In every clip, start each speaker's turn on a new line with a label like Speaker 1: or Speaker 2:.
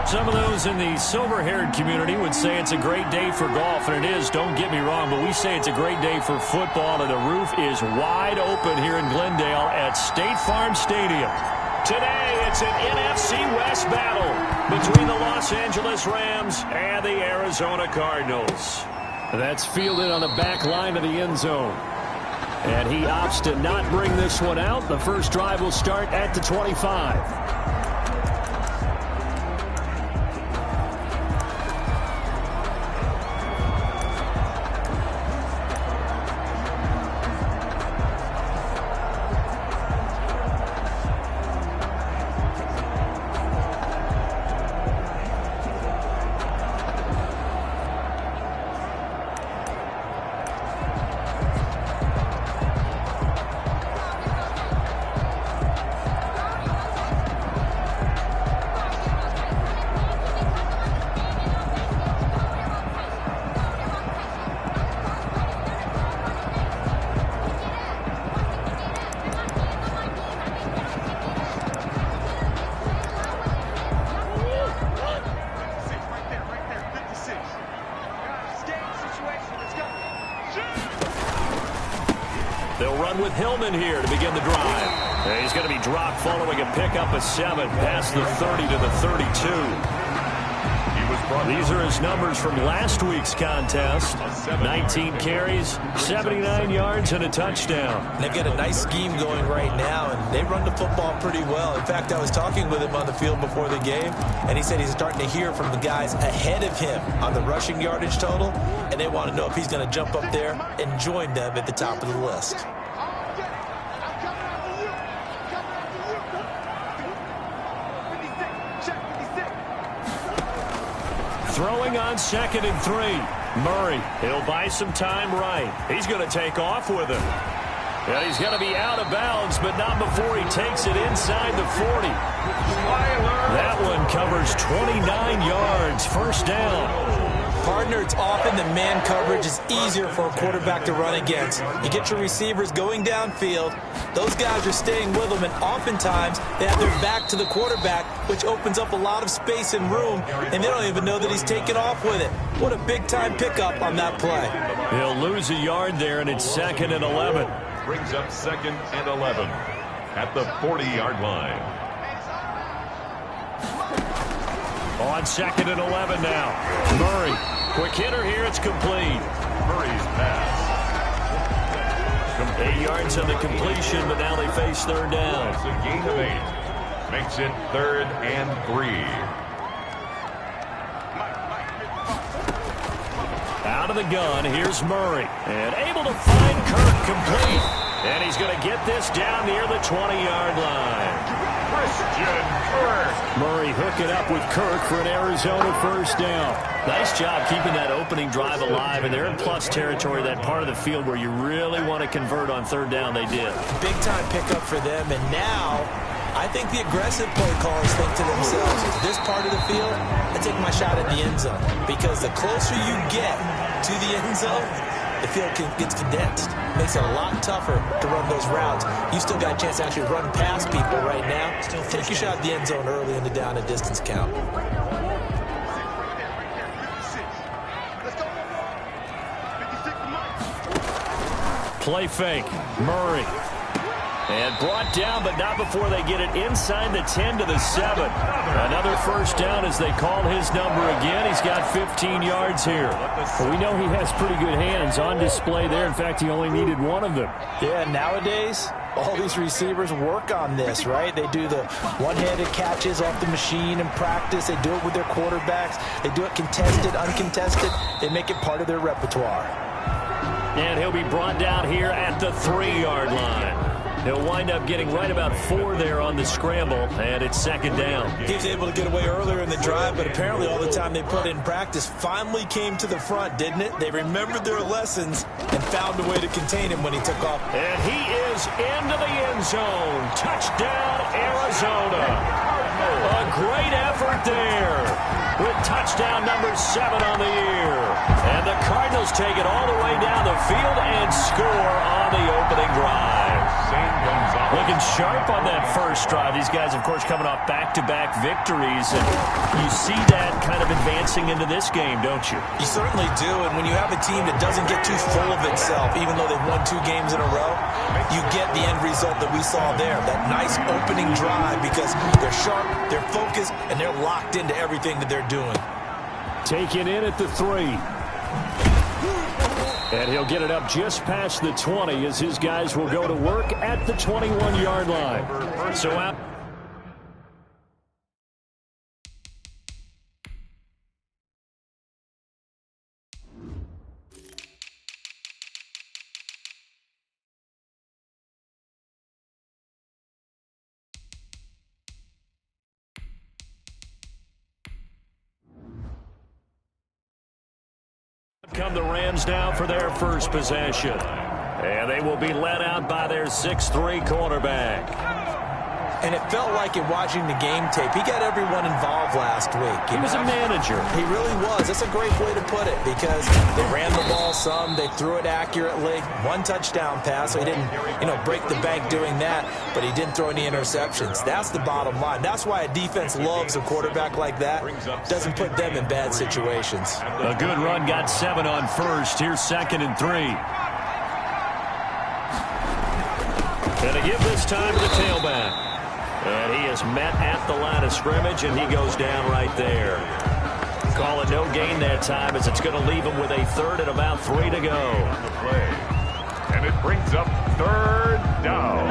Speaker 1: Some of those in the silver-haired community would say it's a great day for golf, and it is, don't get me wrong, but we say it's a great day for football, and the roof is wide open here in Glendale at State Farm Stadium. Today, it's an NFC West battle between the Los Angeles Rams and the Arizona Cardinals. That's fielded on the back line of the end zone. And he opts to not bring this one out. The first drive will start at the 25. They'll run with Hillman here to begin the drive. And he's going to be dropped following a pickup of 7 past the 30 to the 32. These are his numbers from last week's contest. 19 carries, 79 yards, and a touchdown.
Speaker 2: They've got a nice scheme going right now, and they run the football pretty well. In fact, I was talking with him on the field before the game, and he said he's starting to hear from the guys ahead of him on the rushing yardage total, and they want to know if he's going to jump up there and join them at the top of the list.
Speaker 1: Throwing on 2nd and 3. Murray, he'll buy some time right. He's going to take off with him. And he's going to be out of bounds, but not before he takes it inside the 40. That one covers 29 yards. First down.
Speaker 2: Partner, it's often the man coverage is easier for a quarterback to run against. You get your receivers going downfield. Those guys are staying with them, and oftentimes they have their back to the quarterback, which opens up a lot of space and room, and they don't even know that he's taken off with it. What a big-time pickup on that play.
Speaker 1: He'll lose a yard there, and it's 2nd and 11.
Speaker 3: Brings up 2nd and 11 at the 40-yard line.
Speaker 1: On 2nd and 11 now. Murray, quick hitter here, it's complete.
Speaker 3: Murray's pass.
Speaker 1: 8 yards on the completion, but now they face third down.
Speaker 3: It's a gain of 8. Makes it 3rd and 3.
Speaker 1: Out of the gun, here's Murray. And able to find Kirk complete. And he's going to get this down near the 20-yard line.
Speaker 3: Christian Kirk.
Speaker 1: Murray hook it up with Kirk for an Arizona first down. Nice job keeping that opening drive alive, and they're in plus territory, that part of the field where you really want to convert on third down. They did.
Speaker 2: Big-time pickup for them, and now I think the aggressive play callers think to themselves, is this part of the field, I take my shot at the end zone, because the closer you get to the end zone, the field gets condensed. Makes it a lot tougher to run those routes. You still got a chance to actually run past people right now. Take your shot at the end zone early in the down and distance count.
Speaker 1: Play fake. Murray. And brought down, but not before they get it inside the 10 to the 7. Another first down as they call his number again. He's got 15 yards here. Well, we know he has pretty good hands on display there. In fact, he only needed one of them.
Speaker 2: Yeah, nowadays, all these receivers work on this, right? They do the one-handed catches off the machine in practice. They do it with their quarterbacks. They do it contested, uncontested. They make it part of their repertoire.
Speaker 1: And he'll be brought down here at the 3-yard line. He'll wind up getting right about 4 there on the scramble, and it's 2nd down.
Speaker 2: He was able to get away earlier in the drive, but apparently all the time they put in practice finally came to the front, didn't it? They remembered their lessons and found a way to contain him when he took off.
Speaker 1: And he is into the end zone. Touchdown, Arizona. A great effort there with touchdown number 7 on the year. And the Cardinals take it all the way down the field and score on the opening drive.
Speaker 3: Same comes off.
Speaker 1: Looking sharp on that first drive. These guys, of course, coming off back-to-back victories. And you see that kind of advancing into this game, don't you?
Speaker 2: You certainly do. And when you have a team that doesn't get too full of itself, even though they've won 2 games in a row, you get the end result that we saw there. That nice opening drive because they're sharp, they're focused, and they're locked into everything that they're doing.
Speaker 1: Taken in at the 3. And he'll get it up just past the 20 as his guys will go to work at the 21-yard line. So out. Come the Rams now for their first possession. And they will be led out by their 6'3" quarterback.
Speaker 2: And it felt like in watching the game tape, he got everyone involved last week.
Speaker 1: He was a manager.
Speaker 2: He really was. That's a great way to put it because they ran the ball some, they threw it accurately. 1 touchdown pass, so he didn't, break the bank doing that, but he didn't throw any interceptions. That's the bottom line. That's why a defense loves a quarterback like that. Doesn't put them in bad situations.
Speaker 1: A good run got 7 on first. Here's 2nd and 3. And to give this time to the tailback. And he is met at the line of scrimmage, and he goes down right there. Call it no gain that time as it's going to leave him with a 3rd and about 3 to go.
Speaker 3: The play. And it brings up 3rd down.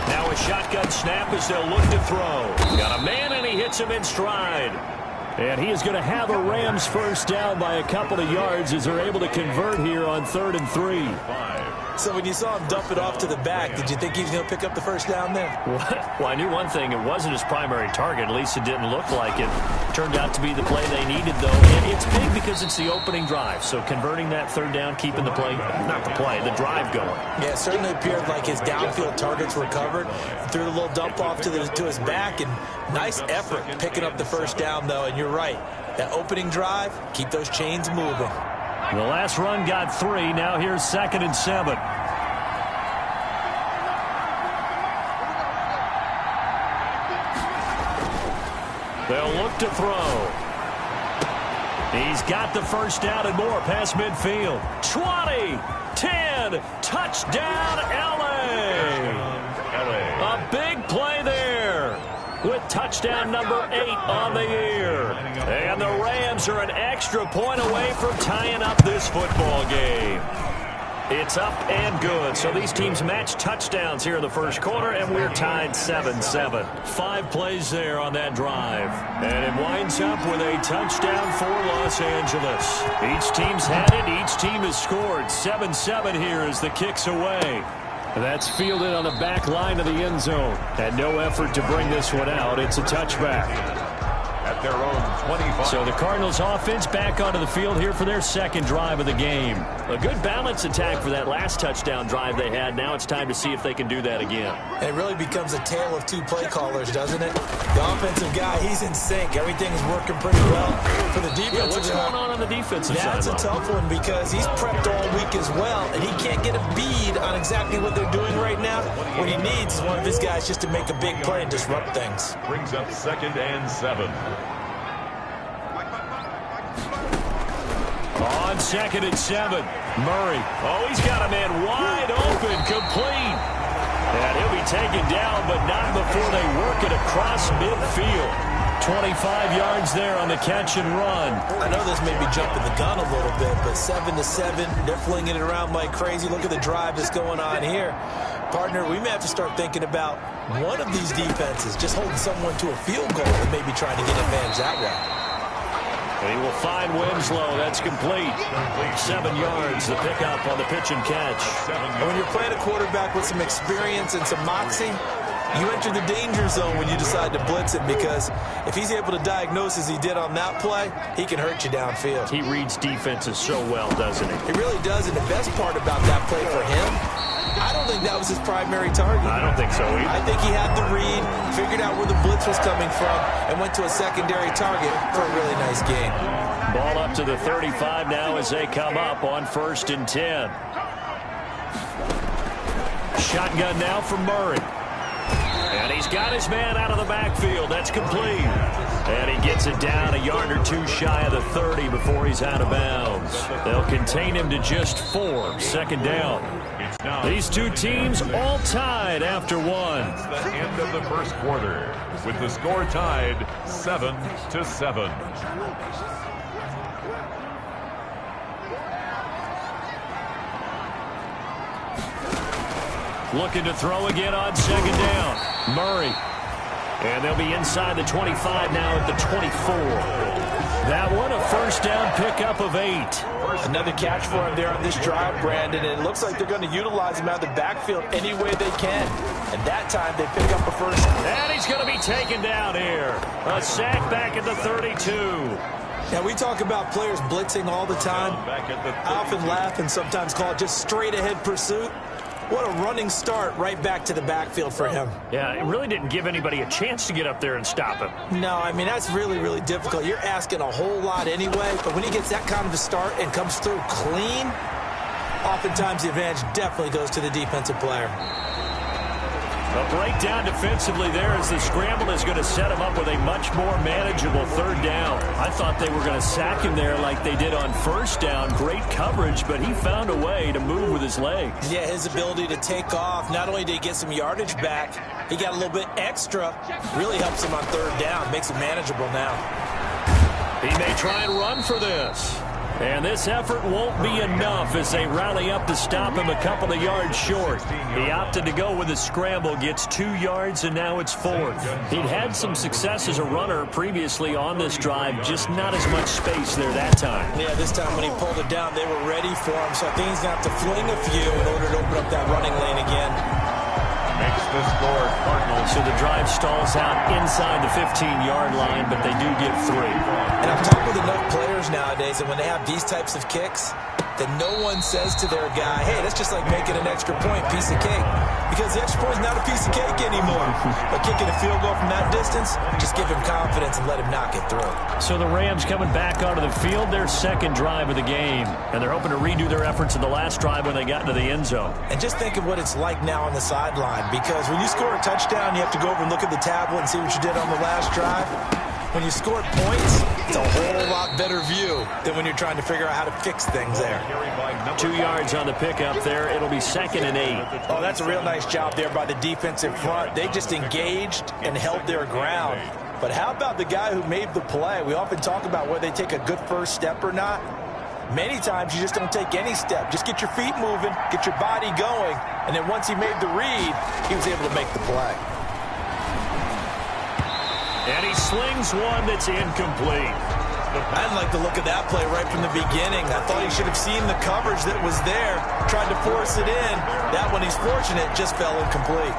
Speaker 1: Now a shotgun snap as they'll look to throw. Got a man, and he hits him in stride. And he is going to have a Rams first down by a couple of yards as they're able to convert here on 3rd and 3.
Speaker 2: So when you saw him dump it off to the back, did you think he was going to pick up the first down there?
Speaker 1: Well, I knew one thing. It wasn't his primary target. At least it didn't look like it. Turned out to be the play they needed, though. And it's big because it's the opening drive. So converting that 3rd down, keeping the play, not the play, the drive going.
Speaker 2: Yeah, it certainly appeared like his downfield targets were covered. Threw the little dump off to his back, and nice effort picking up the first down, though. And you're right. That opening drive, keep those chains moving.
Speaker 1: The last run got 3. Now here's 2nd and 7. They'll look to throw. He's got the first down and more past midfield. 20, 10, touchdown LA. A big play there with touchdown number 8 on the year. And the Rams are an extra point away from tying up this football game. It's up and good. So these teams match touchdowns here in the first quarter, and we're tied 7-7. 5 plays there on that drive. And it winds up with a touchdown for Los Angeles. Each team's had it. Each team has scored. 7-7 here as the kick's away. That's fielded on the back line of the end zone. And no effort to bring this one out. It's a touchback.
Speaker 3: At their own 25.
Speaker 1: So the Cardinals offense back onto the field here for their 2nd drive of the game. A good balance attack for that last touchdown drive they had. Now it's time to see if they can do that again.
Speaker 2: And it really becomes a tale of 2 play callers, doesn't it? The offensive guy, he's in sync. Everything's working pretty well. For the defensive
Speaker 1: Yeah, what's going on the defensive side?
Speaker 2: That's a tough one because he's prepped all week as well, and he can't get a bead on exactly what they're doing right now. What he needs is one of his guys just to make a big play and disrupt things.
Speaker 3: Brings up 2nd and 7.
Speaker 1: On 2nd and 7, Murray. Oh, he's got a man wide open, complete. And he'll be taken down, but not before they work it across midfield. 25 yards there on the catch and run.
Speaker 2: I know this may be jumping the gun a little bit, but 7-7, they're flinging it around like crazy. Look at the drive that's going on here. Partner, we may have to start thinking about one of these defenses just holding someone to a field goal and maybe trying to get advantage that way.
Speaker 1: He will find Winslow. That's complete. 7 yards, the pickup on the pitch and catch.
Speaker 2: And when you're playing a quarterback with some experience and some moxie, you enter the danger zone when you decide to blitz him, because if he's able to diagnose as he did on that play, he can hurt you downfield.
Speaker 1: He reads defenses so well, doesn't he?
Speaker 2: He really does, and the best part about that play for him, I don't think that was his primary target.
Speaker 1: I don't think so either.
Speaker 2: I think he had the read, figured out where the blitz was coming from, and went to a secondary target for a really nice game.
Speaker 1: Ball up to the 35 now as they come up on 1st and 10. Shotgun now for Murray. And he's got his man out of the backfield. That's complete. And he gets it down a yard or two shy of the 30 before he's out of bounds. They'll contain him to just 4. 2nd down. These two teams all tied after one.
Speaker 3: It's the end of the first quarter with the score tied 7-7.
Speaker 1: Looking to throw again on 2nd down. Murray. And they'll be inside the 25 now at the 24. That one a 1st down pickup of 8.
Speaker 2: Another catch for him there on this drive, Brandon, and it looks like they're going to utilize him out of the backfield any way they can. And that time they pick up a 1st.
Speaker 1: And he's going to be taken down here. A sack back at the 32.
Speaker 2: Now, we talk about players blitzing all the time. I often laugh and sometimes call it just straight-ahead pursuit. What a running start right back to the backfield for him.
Speaker 1: Yeah, it really didn't give anybody a chance to get up there and stop him.
Speaker 2: No, I mean, that's really, really difficult. You're asking a whole lot anyway, but when he gets that kind of a start and comes through clean, oftentimes the advantage definitely goes to the defensive player.
Speaker 1: A breakdown defensively there as the scramble is going to set him up with a much more manageable 3rd down. I thought they were going to sack him there like they did on 1st down. Great coverage, but he found a way to move with his legs.
Speaker 2: Yeah, his ability to take off, not only did he get some yardage back, he got a little bit extra. Really helps him on 3rd down, makes it manageable now.
Speaker 1: He may try and run for this. And this effort won't be enough as they rally up to stop him a couple of yards short. He opted to go with a scramble, gets 2 yards, and now it's 4th. He'd had some success as a runner previously on this drive, just not as much space there that time.
Speaker 2: Yeah, this time when he pulled it down, they were ready for him, so I think he's going to have to fling a few in order to open up that running lane again.
Speaker 3: Makes the score Cardinals.
Speaker 1: So the drive stalls out inside the 15-yard line, but they do get 3.
Speaker 2: And I've talked with enough players nowadays, and when they have these types of kicks, that no one says to their guy, hey, that's just like making an extra point, piece of cake. Because the extra point is not a piece of cake anymore. But kicking a field goal from that distance, just give him confidence and let him knock it through.
Speaker 1: So the Rams coming back onto the field, their 2nd drive of the game. And they're hoping to redo their efforts in the last drive when they got into the end zone.
Speaker 2: And just think of what it's like now on the sideline. Because when you score a touchdown, you have to go over and look at the tablet and see what you did on the last drive. When you scored points, it's a whole lot better view than when you're trying to figure out how to fix things there.
Speaker 1: 2 yards on the pickup there. It'll be 2nd and 8.
Speaker 2: Oh, that's a real nice job there by the defensive front. They just engaged and held their ground. But how about the guy who made the play? We often talk about whether they take a good first step or not. Many times you just don't take any step. Just get your feet moving, get your body going, and then once he made the read, he was able to make the play.
Speaker 1: And he slings one that's incomplete.
Speaker 2: I didn't like the look of that play right from the beginning. I thought he should have seen the coverage that was there, tried to force it in. That one, he's fortunate, just fell incomplete.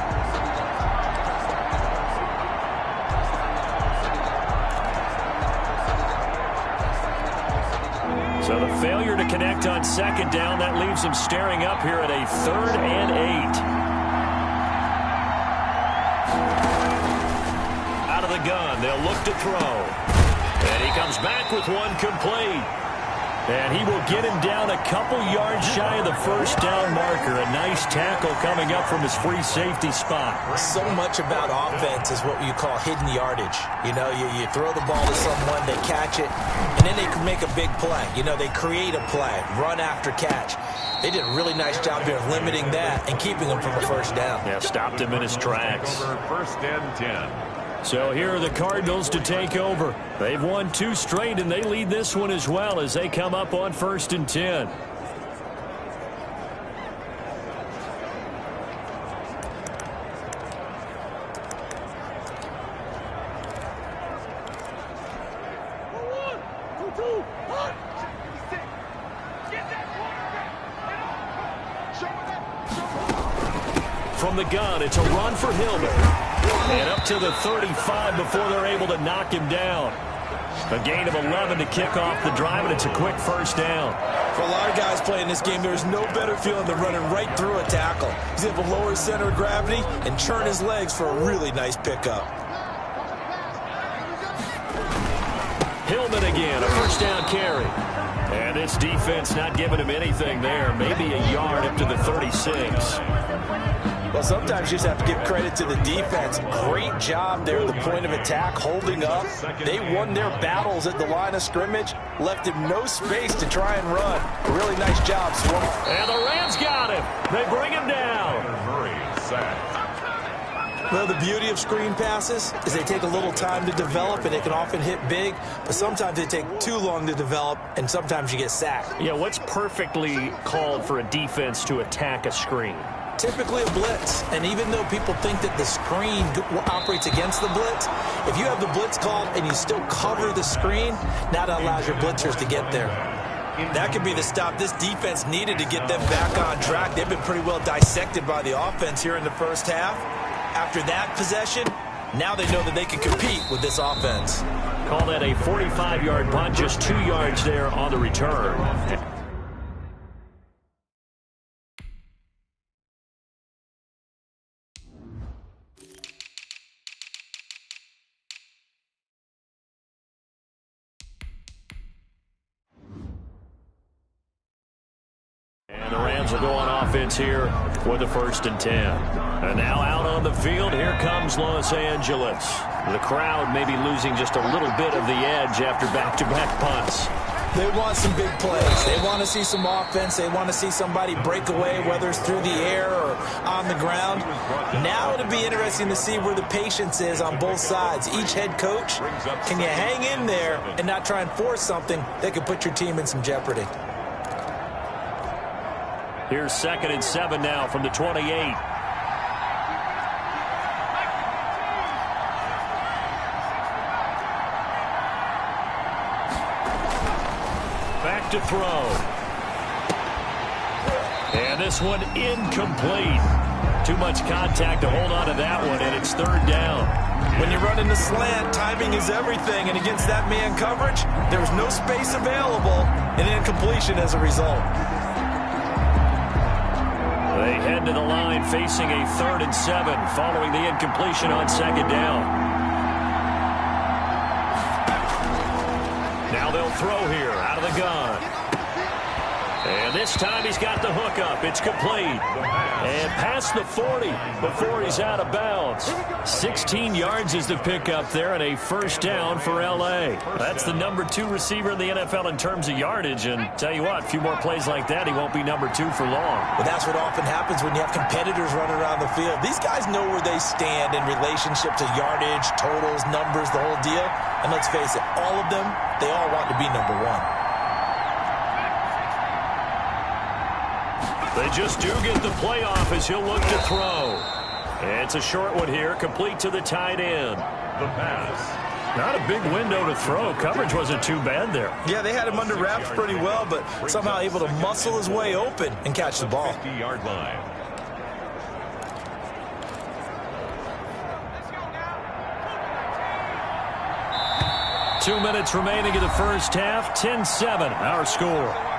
Speaker 1: So the failure to connect on 2nd down, that leaves him staring up here at a 3rd and 8. Gun. They'll look to throw. And he comes back with one complete. And he will get him down a couple yards shy of the 1st down marker. A nice tackle coming up from his free safety spot.
Speaker 2: So much about offense is what you call hidden yardage. You know, you throw the ball to someone, they catch it, and then they can make a big play. You know, they create a play, run after catch. They did a really nice job here of limiting that and keeping him from a 1st down.
Speaker 1: Yeah, stopped him in his tracks.
Speaker 3: 1st and 10.
Speaker 1: So here are the Cardinals to take over. They've won 2 straight, and they lead this one as well as they come up on 1st and 10. From the gun, it's a run for Hillman. And up to the 35 before they're able to knock him down. A gain of 11 to kick off the drive, and it's a quick 1st down.
Speaker 2: For a lot of guys playing this game, there's no better feeling than running right through a tackle. He's able to lower his center of gravity and churn his legs for a really nice pickup.
Speaker 1: Hillman again, a first down carry. And this defense not giving him anything there. Maybe a yard up to the 36.
Speaker 2: Well, sometimes you just have to give credit to the defense. Great job there at the point of attack, holding up. They won their battles at the line of scrimmage, left him no space to try and run. A really nice job, Swarm.
Speaker 1: And the Rams got him. They bring him down.
Speaker 2: Well, the beauty of screen passes is they take a little time to develop, and they can often hit big, but sometimes they take too long to develop, and sometimes you get sacked.
Speaker 1: Yeah, what's perfectly called for a defense to attack a screen?
Speaker 2: Typically a blitz, and even though people think that the screen operates against the blitz, if you have the blitz called and you still cover the screen, now that allows your blitzers to get there. That could be the stop this defense needed to get them back on track. They've been pretty well dissected by the offense here in the first half. After that possession, now they know that they can compete with this offense.
Speaker 1: Call that a 45-yard punt, just 2 yards there on the return. And the Rams will go on offense here with a 1st and 10. And now out on the field, here comes Los Angeles. The crowd may be losing just a little bit of the edge after back-to-back punts.
Speaker 2: They want some big plays. They want to see some offense. They want to see somebody break away, whether it's through the air or on the ground. Now it'll be interesting to see where the patience is on both sides. Each head coach, can you hang in there and not try and force something that could put your team in some jeopardy?
Speaker 1: Here's 2nd and 7 now from the 28. Back to throw. And this one incomplete. Too much contact to hold on to that one, and it's 3rd down.
Speaker 2: When you run in the slant, timing is everything, and against that man coverage, there was no space available, and incompletion as a result.
Speaker 1: They head to the line facing a 3rd and 7 following the incompletion on 2nd down. Now they'll throw here out of the gun. And this time he's got the hook up. It's complete. And past the 40 before he's out of bounds. 16 yards is the pickup there and a 1st down for L.A. That's the number 2 receiver in the NFL in terms of yardage. And tell you what, a few more plays like that, he won't be number 2 for long.
Speaker 2: Well, that's what often happens when you have competitors running around the field. These guys know where they stand in relationship to yardage, totals, numbers, the whole deal. And let's face it, all of them, they all want to be number 1.
Speaker 1: They just do get the play off as he'll look to throw. It's a short one here, complete to the tight end.
Speaker 3: The pass.
Speaker 1: Not a big window to throw. Coverage wasn't too bad there.
Speaker 2: Yeah, they had him under wraps pretty well, but somehow able to muscle his way open and catch the ball.
Speaker 3: 50-yard line.
Speaker 1: Two minutes remaining in the first half. 10-7, our score.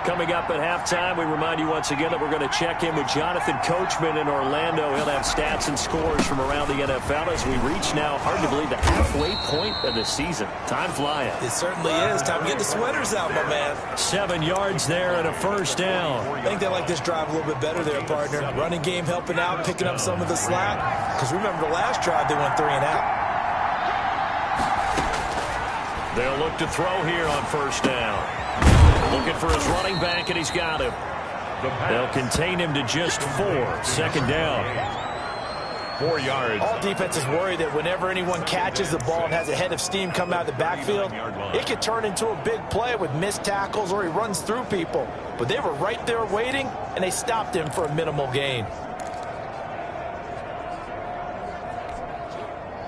Speaker 1: Coming up at halftime, we remind you once again that we're going to check in with Jonathan Coachman in Orlando. He'll have stats and scores from around the NFL as we reach now, hard to believe, the halfway point of the season. Time flying.
Speaker 2: It certainly is. Time to get the sweaters out, my man.
Speaker 1: 7 yards there and a 1st down.
Speaker 2: I think they like this drive a little bit better there, partner. Running game helping out, picking up some of the slack. Because remember the last drive, they went 3 and out.
Speaker 1: They'll look to throw here on 1st down. Looking for his running back, and he's got him. They'll contain him to just 4. 2nd down.
Speaker 3: 4 yards.
Speaker 2: All defenses worry that whenever anyone catches the ball and has a head of steam come out of the backfield, it could turn into a big play with missed tackles or he runs through people. But they were right there waiting, and they stopped him for a minimal gain.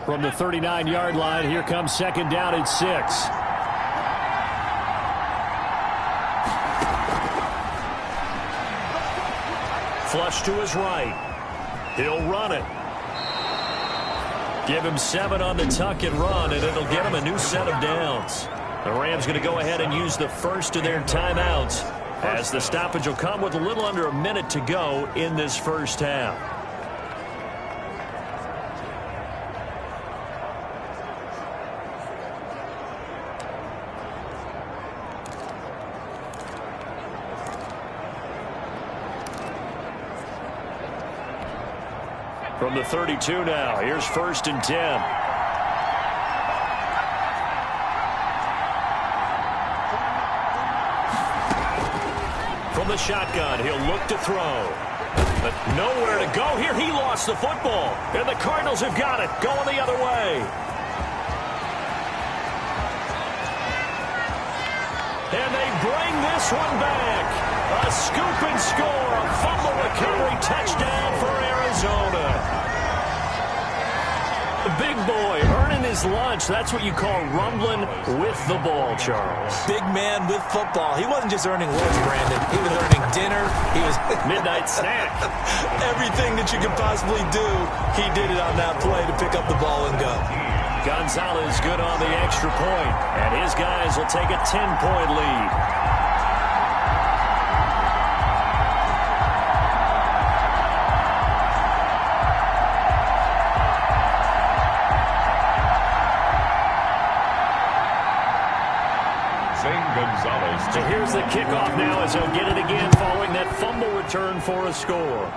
Speaker 1: From the 39-yard line, here comes 2nd down and 6. Flush to his right. He'll run it. Give him 7 on the tuck and run, and it'll get him a new set of downs. The Rams going to go ahead and use the first of their timeouts as the stoppage will come with a little under a minute to go in this first half. From the 32 now, here's 1st and 10. From the shotgun, he'll look to throw. But nowhere to go here. He lost the football. And the Cardinals have got it, going the other way. And they bring this one back. A scoop and score, a fumble recovery touchdown for Arizona. The big boy earning his lunch. That's what you call rumbling with the ball, Charles.
Speaker 2: Big man with football. He wasn't just earning lunch, Brandon. He was earning dinner. He was
Speaker 1: midnight snack.
Speaker 2: Everything that you could possibly do, he did it on that play to pick up the ball and go.
Speaker 1: Gonzalez good on the extra point, and his guys will take a 10-point lead. So here's the kickoff now as he'll get it again following that fumble return for a score.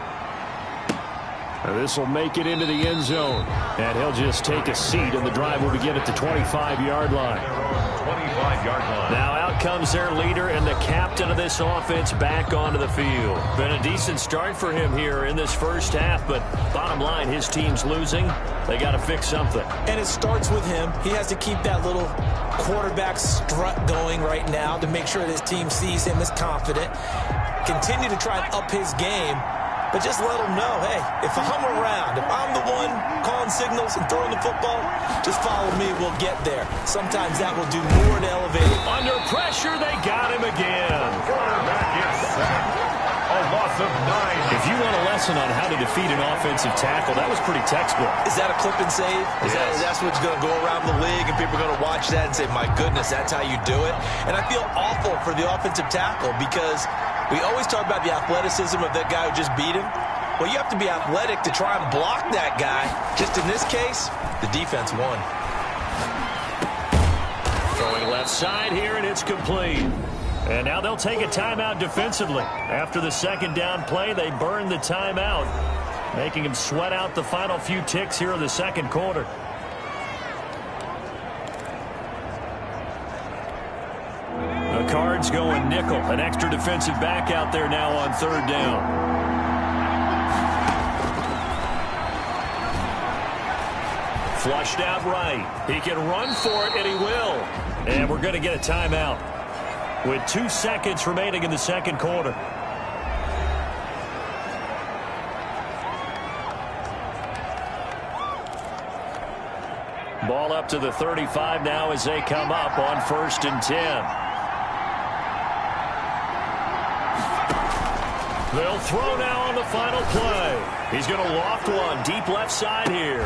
Speaker 1: This will make it into the end zone. And he'll just take a seat, and the drive will begin at the 25-yard line.
Speaker 3: 25-yard line.
Speaker 1: Now out comes their leader and the captain of this offense back onto the field. Been a decent start for him here in this first half, but bottom line, his team's losing. They got to fix something.
Speaker 2: And it starts with him. He has to keep that little quarterback strut going right now to make sure his team sees him as confident. Continue to try and up his game. But just let them know, hey, if I'm around, if I'm the one calling signals and throwing the football, just follow me, we'll get there. Sometimes that will do more to elevate it.
Speaker 1: Under pressure, they got him again.
Speaker 3: Quarterback is sacked. A loss of 9.
Speaker 1: If you want a lesson on how to defeat an offensive tackle, that was pretty textbook.
Speaker 2: Is that a clip and save? That's what's going to go around the league, and people are going to watch that and say, my goodness, that's how you do it? And I feel awful for the offensive tackle because we always talk about the athleticism of that guy who just beat him. Well, you have to be athletic to try and block that guy. Just in this case, the defense won.
Speaker 1: Throwing left side here, and it's complete. And now they'll take a timeout defensively. After the second down play, they burn the timeout, making him sweat out the final few ticks here in the second quarter. The Cards going nickel. An extra defensive back out there now on third down. Flushed out right. He can run for it, and he will. And we're going to get a timeout with 2 seconds remaining in the second quarter. Ball up to the 35 now as they come up on 1st and 10. They'll throw now on the final play. He's going to loft one deep left side here.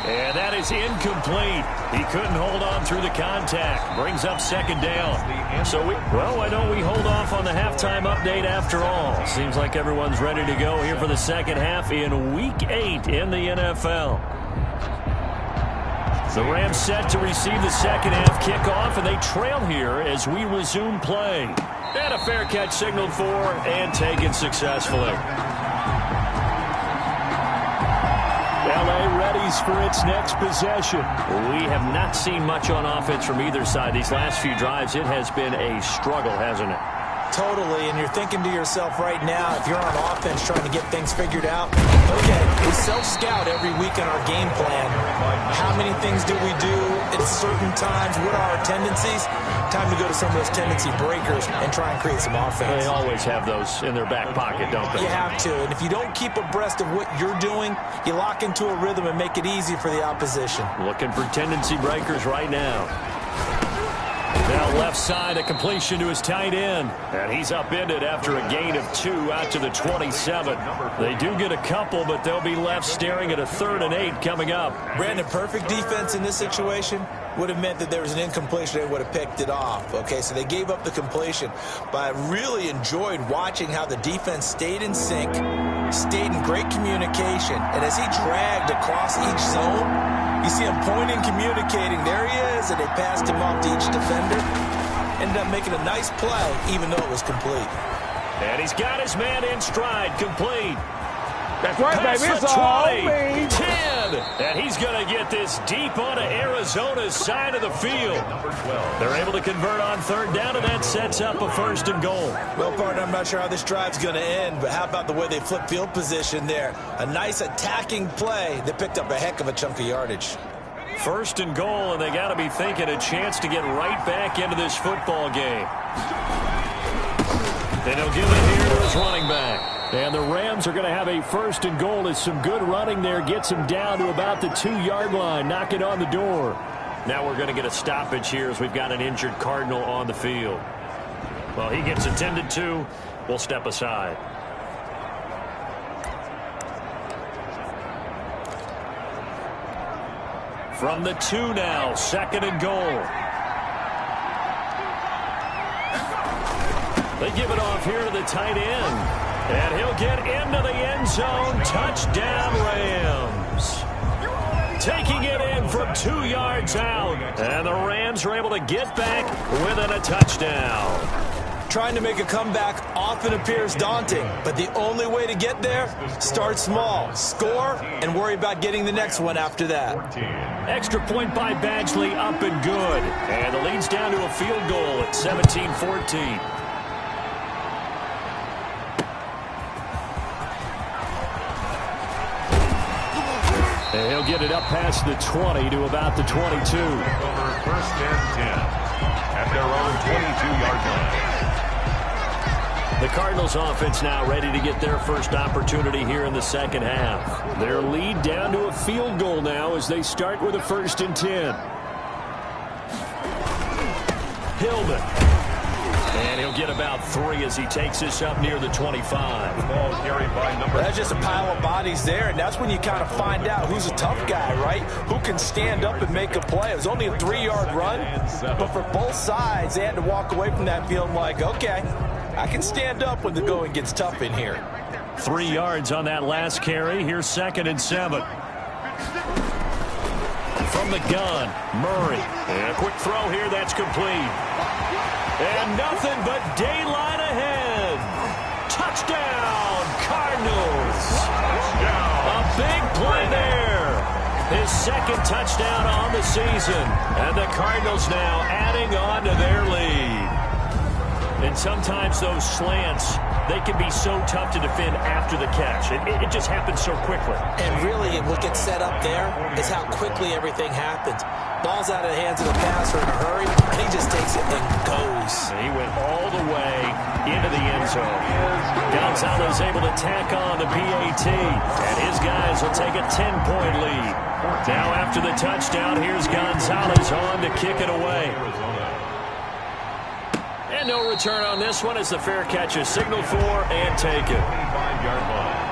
Speaker 1: And that is incomplete. He couldn't hold on through the contact. Brings up second down. So, why don't we hold off on the halftime update after all? Seems like everyone's ready to go here for the second half in Week 8 in the NFL. The Rams set to receive the second half kickoff, and they trail here as we resume play. And a fair catch signaled for and taken successfully. LA readies for its next possession. We have not seen much on offense from either side. These last few drives, it has been a struggle, hasn't it?
Speaker 2: Totally, and you're thinking to yourself right now, if you're on offense trying to get things figured out, okay, we self-scout every week in our game plan. How many things do we do at certain times? What are our tendencies? Time to go to some of those tendency breakers and try and create some offense.
Speaker 1: They always have those in their back pocket, don't they?
Speaker 2: You have to, and if you don't keep abreast of what you're doing, you lock into a rhythm and make it easy for the opposition.
Speaker 1: Looking for tendency breakers right now. Now left side, a completion to his tight end. And he's upended after a gain of 2 out to the 27. They do get a couple, but they'll be left staring at a 3rd and 8 coming up.
Speaker 2: Brandon, perfect defense in this situation would have meant that there was an incompletion. They would have picked it off. Okay, so they gave up the completion. But I really enjoyed watching how the defense stayed in sync, stayed in great communication. And as he dragged across each zone, you see him pointing, communicating. There he is, and they passed him off to each defender. Ended up making a nice play, even though it was complete.
Speaker 1: And he's got his man in stride, complete.
Speaker 4: That's right,
Speaker 1: Past
Speaker 4: baby. It's
Speaker 1: the
Speaker 4: all
Speaker 1: 20,
Speaker 4: me.
Speaker 1: 10, and he's going to get this deep onto Arizona's side of the field. They're able to convert on 3rd down, and that sets up a 1st and goal.
Speaker 2: Well, partner, I'm not sure how this drive's going to end, but how about the way they flip field position there? A nice attacking play that picked up a heck of a chunk of yardage.
Speaker 1: 1st and goal, and they got to be thinking a chance to get right back into this football game. And he'll give it here to his running back. And the Rams are going to have a 1st and goal as some good running there gets him down to about the 2-yard line, knocking on the door. Now we're going to get a stoppage here as we've got an injured Cardinal on the field. Well, he gets attended to. We'll step aside. From the 2 now, 2nd and goal. They give it off here to the tight end. And he'll get into the end zone. Touchdown, Rams. Taking it in from 2 yards out. And the Rams are able to get back within a touchdown.
Speaker 2: Trying to make a comeback often appears daunting, but the only way to get there, start small, score, and worry about getting the next one after that.
Speaker 1: Extra point by Badgley, up and good. And the lead's down to a field goal at 17-14. And he'll get it up past the 20 to about the 22.
Speaker 3: Over 1st and 10 at their own 22-yard line.
Speaker 1: The Cardinals offense now ready to get their first opportunity here in the 2nd half. Their lead down to a field goal now as they start with a 1st and 10. Hillman. And he'll get about 3 as he takes this up near the 25.
Speaker 3: Ball carried by number.
Speaker 2: That's just a pile of bodies there, and that's when you kind of find out who's a tough guy, right? Who can stand up and make a play. It was only a 3-yard run, but for both sides, they had to walk away from that feeling like, okay, I can stand up when the going gets tough in here.
Speaker 1: 3 yards on that last carry. Here's 2nd and 7. From the gun, Murray. And a quick throw here, that's complete. And nothing but daylight ahead. Touchdown, Cardinals. A big play there. His 2nd touchdown on the season. And the Cardinals now adding on to their lead. And sometimes those slants, they can be so tough to defend after the catch. It just happens so quickly.
Speaker 2: And really, what gets set up there is how quickly everything happens. Ball's out of the hands of the passer in a hurry, and he just takes it and goes.
Speaker 1: And he went all the way into the end zone. Gonzalez able to tack on the PAT, and his guys will take a 10-point lead. Now after the touchdown, here's Gonzalez on to kick it away. And no return on this one as the fair catch is signaled for and taken.
Speaker 3: 25-yard line.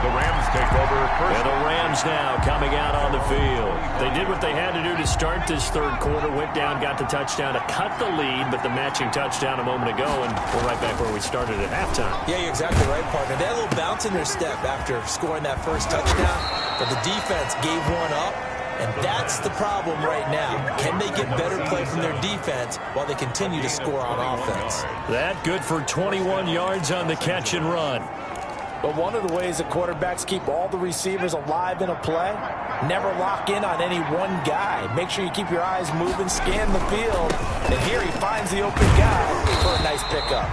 Speaker 3: The Rams take over 1st.
Speaker 1: And the Rams now coming out on the field. They did what they had to do to start this 3rd quarter. Went down, got the touchdown to cut the lead, but the matching touchdown a moment ago, and we're right back where we started at halftime.
Speaker 2: Yeah, you're exactly right, partner. They had a little bounce in their step after scoring that 1st touchdown, but the defense gave one up. And that's the problem right now. Can they get better play from their defense while they continue to score on offense?
Speaker 1: That good for 21 yards on the catch and run.
Speaker 2: But one of the ways that quarterbacks keep all the receivers alive in a play, never lock in on any one guy. Make sure you keep your eyes moving, scan the field. And here he finds the open guy for a nice pickup.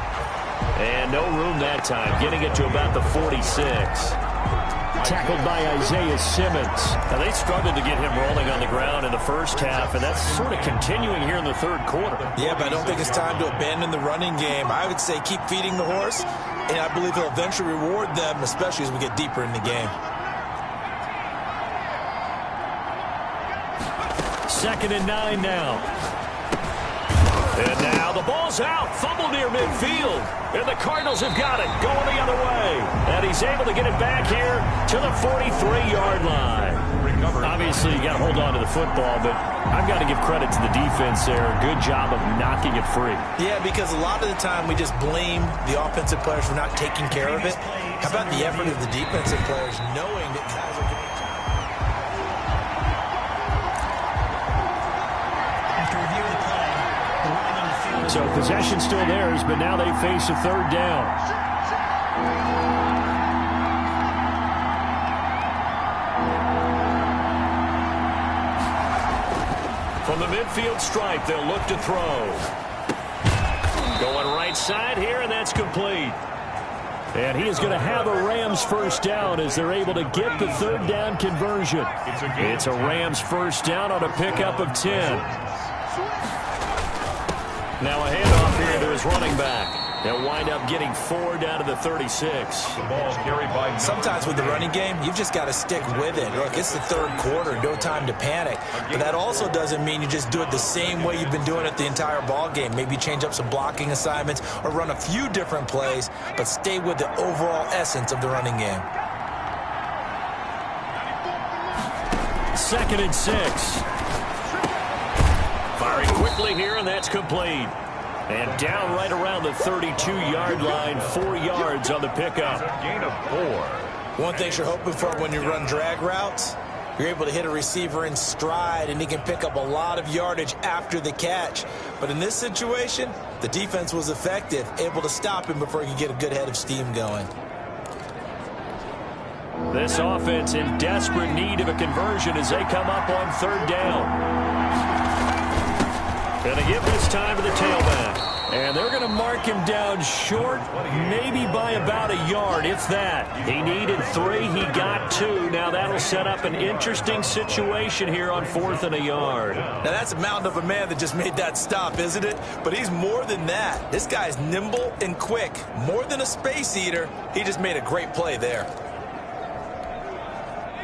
Speaker 1: And no room that time, getting it to about the 46. Tackled by Isaiah Simmons. Now, they struggled to get him rolling on the ground in the 1st half, and that's sort of continuing here in the 3rd quarter.
Speaker 2: Yeah, but I don't think it's time to abandon the running game. I would say keep feeding the horse, and I believe he'll eventually reward them, especially as we get deeper in the game.
Speaker 1: 2nd and 9 now. And now the ball's out. Fumble near midfield. And the Cardinals have got it. Going the other way. And he's able to get it back here to the 43-yard line. Obviously, you got to hold on to the football, but I've got to give credit to the defense there. Good job of knocking it free.
Speaker 2: Yeah, because a lot of the time we just blame the offensive players for not taking care of it. How about the effort of the defensive players knowing that guys are going to...
Speaker 4: After reviewing the play, the running on the field...
Speaker 1: So possession still theirs, but now they face a third down. From the midfield stripe, they'll look to throw. Going right side here, and that's complete. And he is going to have a Rams first down as they're able to get the third down conversion. It's a Rams first down on a pickup of 10. Now a handoff here to his running back. They'll wind up getting 4 down to the 36.
Speaker 3: The ball carried by...
Speaker 2: Sometimes with the running game, you've just got to stick with it. Look, it's the third quarter, no time to panic. But that also doesn't mean you just do it the same way you've been doing it the entire ball game. Maybe change up some blocking assignments or run a few different plays, but stay with the overall essence of the running game.
Speaker 1: 2nd and 6. Firing quickly here, and that's complete. And down right around the 32-yard line, 4 yards on the pickup.
Speaker 3: Gain of 4.
Speaker 2: One thing you're hoping for when you run drag routes, you're able to hit a receiver in stride, and he can pick up a lot of yardage after the catch. But in this situation, the defense was effective, able to stop him before he could get a good head of steam going.
Speaker 1: This offense in desperate need of a conversion as they come up on third down. Going to give this time to the tailback. And they're going to mark him down short, maybe by about a yard, if that. He needed 3. He got 2. Now that'll set up an interesting situation here on 4th and a yard.
Speaker 2: Now that's a mountain of a man that just made that stop, isn't it? But he's more than that. This guy's nimble and quick. More than a space eater. He just made a great play there.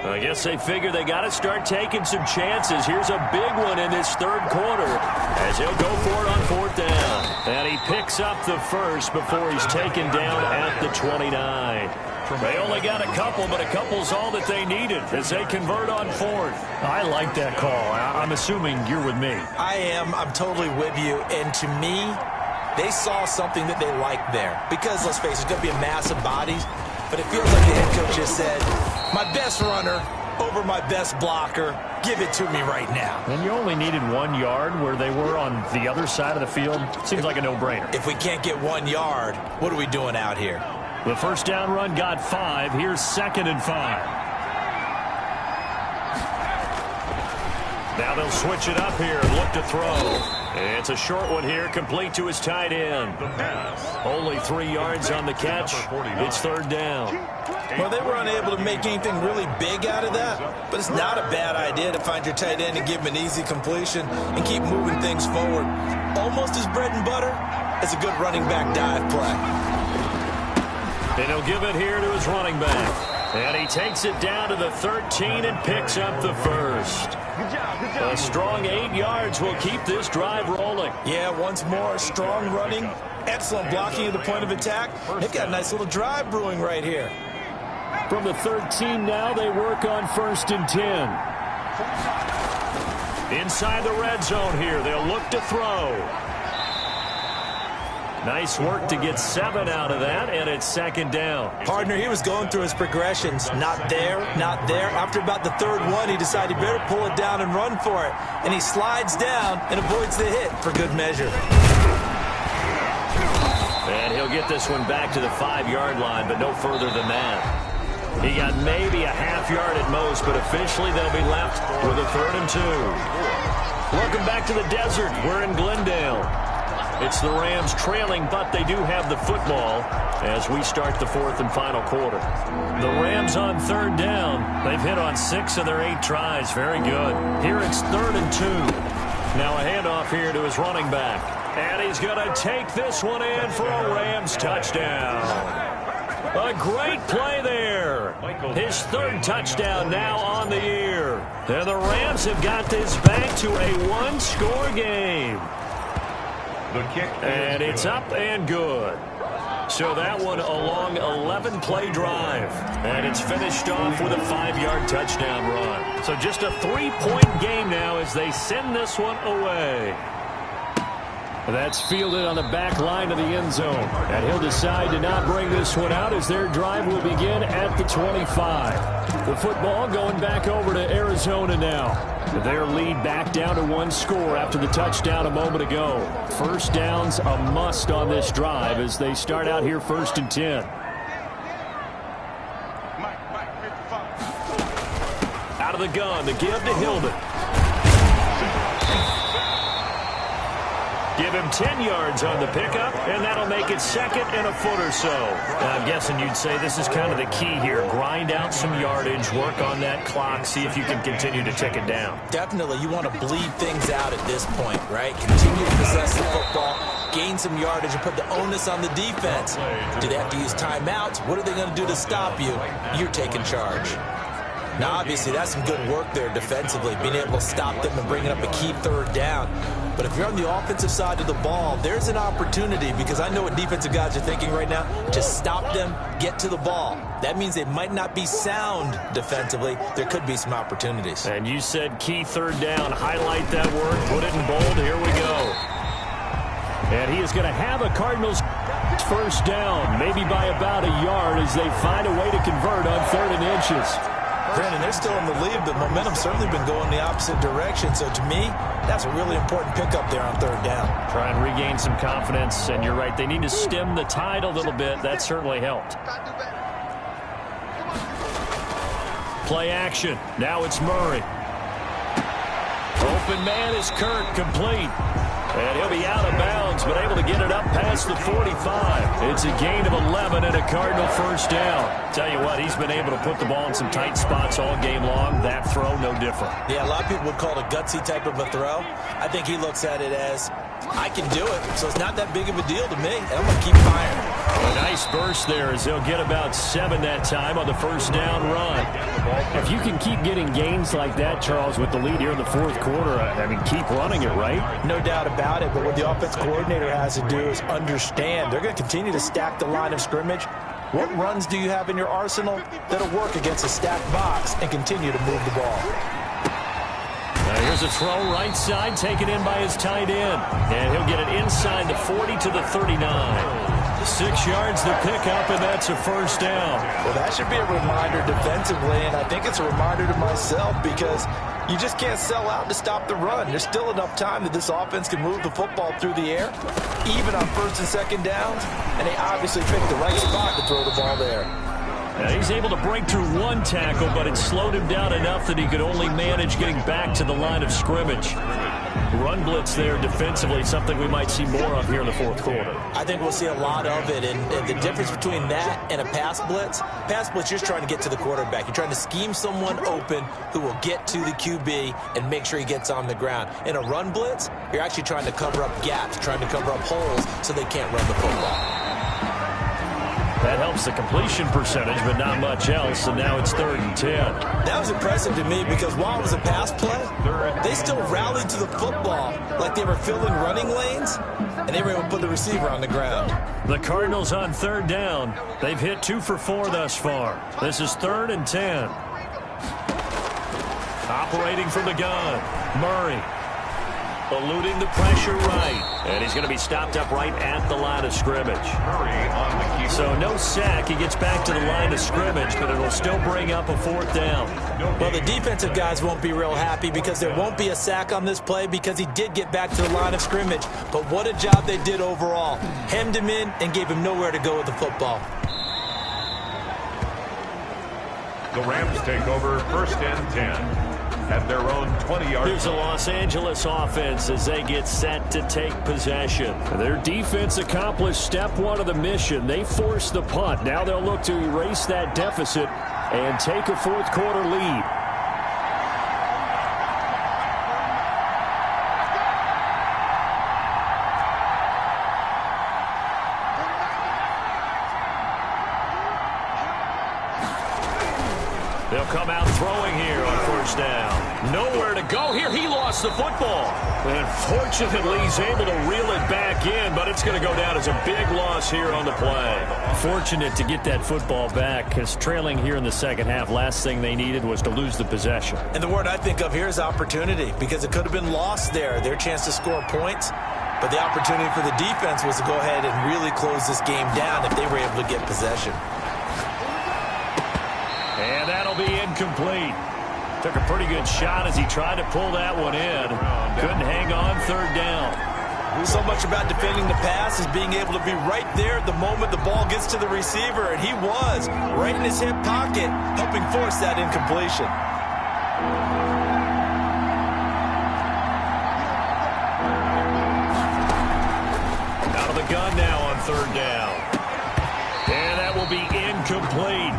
Speaker 1: I guess they figure they got to start taking some chances. Here's a big one in this third quarter as he'll go for it on 4th down. And he picks up the first before he's taken down at the 29. They only got a couple, but a couple's all that they needed as they convert on 4th. I like that call. I'm assuming you're with me.
Speaker 2: I am. I'm totally with you. And to me, they saw something that they liked there. Because, let's face it, there's going to be a mass of bodies. But it feels like the head coach just said, my best runner over my best blocker, give it to me right now.
Speaker 1: And you only needed 1 yard where they were on the other side of the field. Seems like a no-brainer.
Speaker 2: If we can't get 1 yard, what are we doing out here?
Speaker 1: The first down run got 5. Here's 2nd and 5. Now they'll switch it up here and look to throw. It's a short one here, complete to his tight end. Only 3 yards on the catch. It's third down.
Speaker 2: Well, they were unable to make anything really big out of that, but it's not a bad idea to find your tight end and give him an easy completion and keep moving things forward. Almost as bread and butter as a good running back dive play.
Speaker 1: And he'll give it here to his running back. And he takes it down to the 13 and picks up the first.
Speaker 4: Good job, good job.
Speaker 1: A strong 8 yards will keep this drive rolling.
Speaker 2: Yeah, once more, strong running, excellent blocking at the point of attack. They've got a nice little drive brewing right here.
Speaker 1: From the 13 now, they work on 1st and 10. Inside the red zone here, they'll look to throw. Nice work to get 7 out of that, and it's 2nd down.
Speaker 2: Partner, he was going through his progressions. Not there, not there. After about the 3rd one, he decided he better pull it down and run for it. And he slides down and avoids the hit for good measure.
Speaker 1: And he'll get this one back to the 5-yard line, but no further than that. He got maybe a half yard at most, but officially they'll be left with a 3rd and 2. Welcome back to the desert. We're in Glendale. It's the Rams trailing, but they do have the football as we start the 4th and final quarter. The Rams on 3rd down. They've hit on 6 of their 8 tries. Very good. Here it's 3rd and 2. Now a handoff here to his running back. And he's going to take this one in for a Rams touchdown. A great play there. His 3rd touchdown now on the year. And the Rams have got this back to a 1-score game.
Speaker 3: The kick
Speaker 1: And it's up and good. So that one a long 11-play drive. And it's finished off with a 5-yard touchdown run. So just a 3-point game now as they send this one away. That's fielded on the back line of the end zone. And he'll decide to not bring this one out as their drive will begin at the 25. The football going back over to Arizona now. Their lead back down to 1 score after the touchdown a moment ago. First down's a must on this drive as they start out here 1st and 10. Out of the gun, the give to Hillman. Give him 10 yards on the pickup, and that'll make it 2nd and a foot or so. I'm guessing you'd say this is kind of the key here. Grind out some yardage, work on that clock, see if you can continue to tick it down.
Speaker 2: Definitely, you want to bleed things out at this point, right? Continue to possess the football, gain some yardage, and put the onus on the defense. Do they have to use timeouts? What are they going to do to stop you? You're taking charge. Now, obviously, that's some good work there defensively, being able to stop them and bringing up a key 3rd down. But if you're on the offensive side of the ball, there's an opportunity, because I know what defensive guys are thinking right now, to stop them, get to the ball. That means they might not be sound defensively. There could be some opportunities.
Speaker 1: And you said key 3rd down. Highlight that word, put it in bold. Here we go. And he is going to have a Cardinals first down, maybe by about a yard as they find a way to convert on 3rd and inches.
Speaker 2: Brandon, they're still in the lead, but momentum's certainly been going the opposite direction. So to me, that's a really important pickup there on 3rd down.
Speaker 1: Try and regain some confidence, and you're right. They need to stem the tide a little bit. That certainly helped. Play action. Now it's Murray. Open man is Kirk, complete. And he'll be out of bounds, but able to get it up past the 45. It's a gain of 11 and a Cardinal first down. Tell you what, he's been able to put the ball in some tight spots all game long. That throw, no different.
Speaker 2: Yeah, a lot of people would call it a gutsy type of a throw. I think he looks at it as, I can do it, so it's not that big of a deal to me, and I'm going to keep firing.
Speaker 1: A nice burst there as they'll get about 7 that time on the first down run. If you can keep getting gains like that, Charles, with the lead here in the 4th quarter, I mean, keep running it, right?
Speaker 2: No doubt about it, but what the offense coordinator has to do is understand they're going to continue to stack the line of scrimmage. What runs do you have in your arsenal that'll work against a stacked box and continue to move the ball?
Speaker 1: Now here's a throw right side taken in by his tight end. And he'll get it inside the 40 to the 39. 6 yards to pick up, and that's a first down.
Speaker 2: Well, that should be a reminder defensively, and I think it's a reminder to myself because you just can't sell out to stop the run. There's still enough time that this offense can move the football through the air, even on 1st and 2nd downs, and they obviously picked the right spot to throw the ball there.
Speaker 1: Now he's able to break through 1 tackle, but it slowed him down enough that he could only manage getting back to the line of scrimmage. Run blitz there defensively, something we might see more of here in the 4th quarter.
Speaker 2: I think we'll see a lot of it, and the difference between that and a pass blitz, you're just trying to get to the quarterback. You're trying to scheme someone open who will get to the QB and make sure he gets on the ground. In a run blitz, you're actually trying to cover up gaps, trying to cover up holes so they can't run the football.
Speaker 1: That helps the completion percentage, but not much else, and now it's 3rd and 10.
Speaker 2: That was impressive to me because while it was a pass play, they still rallied to the football like they were filling running lanes, and they were able to put the receiver on the ground.
Speaker 1: The Cardinals on 3rd down. They've hit 2 for 4 thus far. This is 3rd and 10. Operating from the gun, Murray. Eluding the pressure right. And he's going to be stopped up right at the line of scrimmage. So no sack. He gets back to the line of scrimmage, but it'll still bring up a 4th down.
Speaker 2: Well, the defensive guys won't be real happy because there won't be a sack on this play because he did get back to the line of scrimmage. But what a job they did overall. Hemmed him in and gave him nowhere to go with the football.
Speaker 3: The Rams take over 1st and 10. At their own 20-yard.
Speaker 1: Here's the Los Angeles offense as they get set to take possession. Their defense accomplished step 1 of the mission. They forced the punt. Now they'll look to erase that deficit and take a 4th quarter lead. They'll come out throwing here on first down. Nowhere to go here. He lost the football. And fortunately, he's able to reel it back in, but it's going to go down as a big loss here on the play. Fortunate to get that football back, because trailing here in the second half, last thing they needed was to lose the possession.
Speaker 2: And the word I think of here is opportunity, because it could have been lost there, their chance to score points. But the opportunity for the defense was to go ahead and really close this game down if they were able to get possession.
Speaker 1: And that'll be incomplete. Took a pretty good shot as he tried to pull that one in. Couldn't hang on third down.
Speaker 2: So much about defending the pass is being able to be right there the moment the ball gets to the receiver, and he was right in his hip pocket, helping force that incompletion.
Speaker 1: Out of the gun now on third down. And that will be incomplete.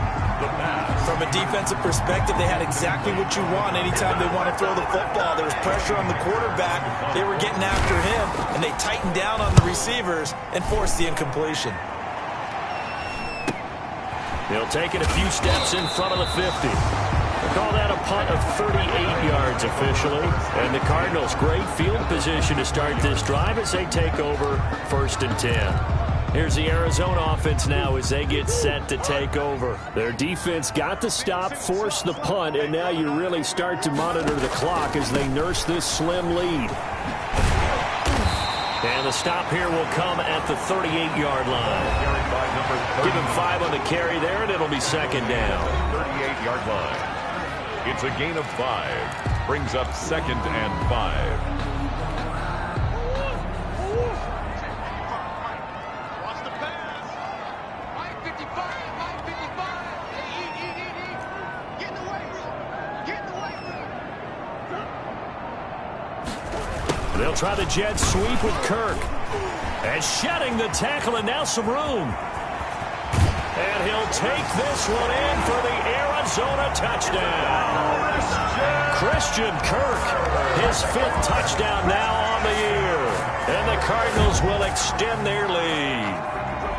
Speaker 2: From a defensive perspective, they had exactly what you want anytime they want to throw the football. There was pressure on the quarterback. They were getting after him, and they tightened down on the receivers and forced the incompletion.
Speaker 1: They'll take it a few steps in front of the 50. They call that a punt of 38 yards officially. And the Cardinals, great field position to start this drive as they take over 1st and 10. Here's the Arizona offense now as they get set to take over. Their defense got the stop, forced the punt, and now you really start to monitor the clock as they nurse this slim lead. And the stop here will come at the 38-yard line. Give him 5 on the carry there, and it'll be second down.
Speaker 3: 38-yard line. It's a gain of 5. Brings up 2nd and 5.
Speaker 1: They'll try the jet sweep with Kirk. And shedding the tackle, and now some room. And he'll take this one in for the Arizona touchdown. Christian Kirk, his 5th touchdown now on the year. And the Cardinals will extend their lead.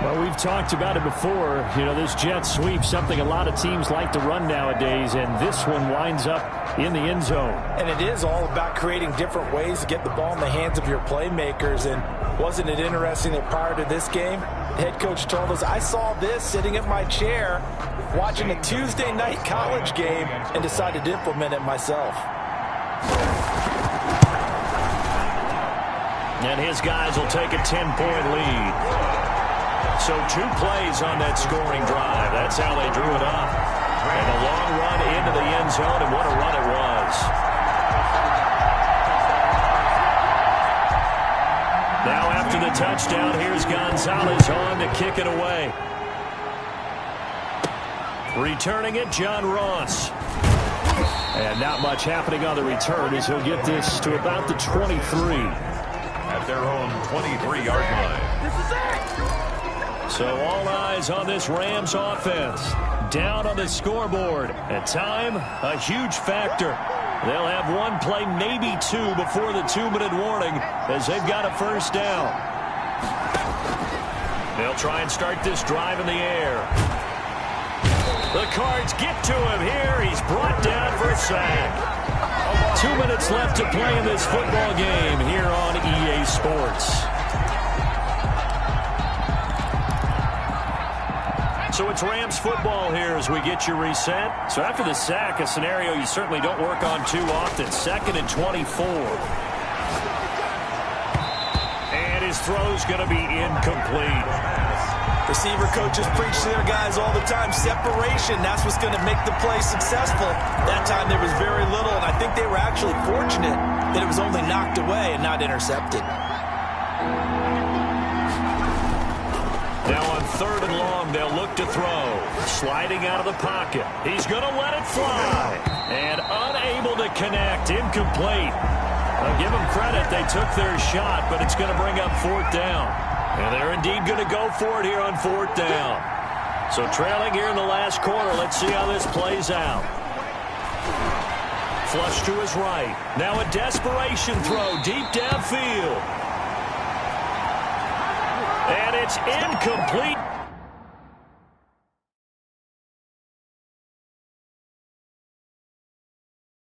Speaker 1: Well, we've talked about it before. You know, this jet sweep, something a lot of teams like to run nowadays, and this one winds up in the end zone.
Speaker 2: And it is all about creating different ways to get the ball in the hands of your playmakers. And wasn't it interesting that prior to this game, the head coach told us, I saw this sitting at my chair watching a Tuesday night college game and decided to implement it myself.
Speaker 1: And his guys will take a 10-point lead. So 2 plays on that scoring drive. That's how they drew it up. And a long run into the end zone, and what a run it was. Now after the touchdown, here's Gonzalez on to kick it away. Returning it, John Ross. And not much happening on the return as he'll get this to about the 23.
Speaker 3: At their own 23-yard line.
Speaker 1: So all eyes on this Rams offense. Down on the scoreboard. At time, a huge factor. They'll have 1 play, maybe 2, before the 2-minute warning as they've got a first down. They'll try and start this drive in the air. The Cards get to him here. He's brought down for a sack. 2 minutes left to play in this football game here on EA Sports. So it's Rams football here as we get you reset. So after the sack, a scenario you certainly don't work on too often. 2nd and 24. And his throw's going to be incomplete.
Speaker 2: Receiver coaches preach to their guys all the time. Separation, that's what's going to make the play successful. That time there was very little, and I think they were actually fortunate that it was only knocked away and not intercepted.
Speaker 1: Now on 3rd and long, they'll look to throw. Sliding out of the pocket. He's going to let it fly. And unable to connect. Incomplete. I'll give them credit. They took their shot, but it's going to bring up 4th down. And they're indeed going to go for it here on 4th down. So trailing here in the last quarter. Let's see how this plays out. Flush to his right. Now a desperation throw deep downfield. And it's incomplete.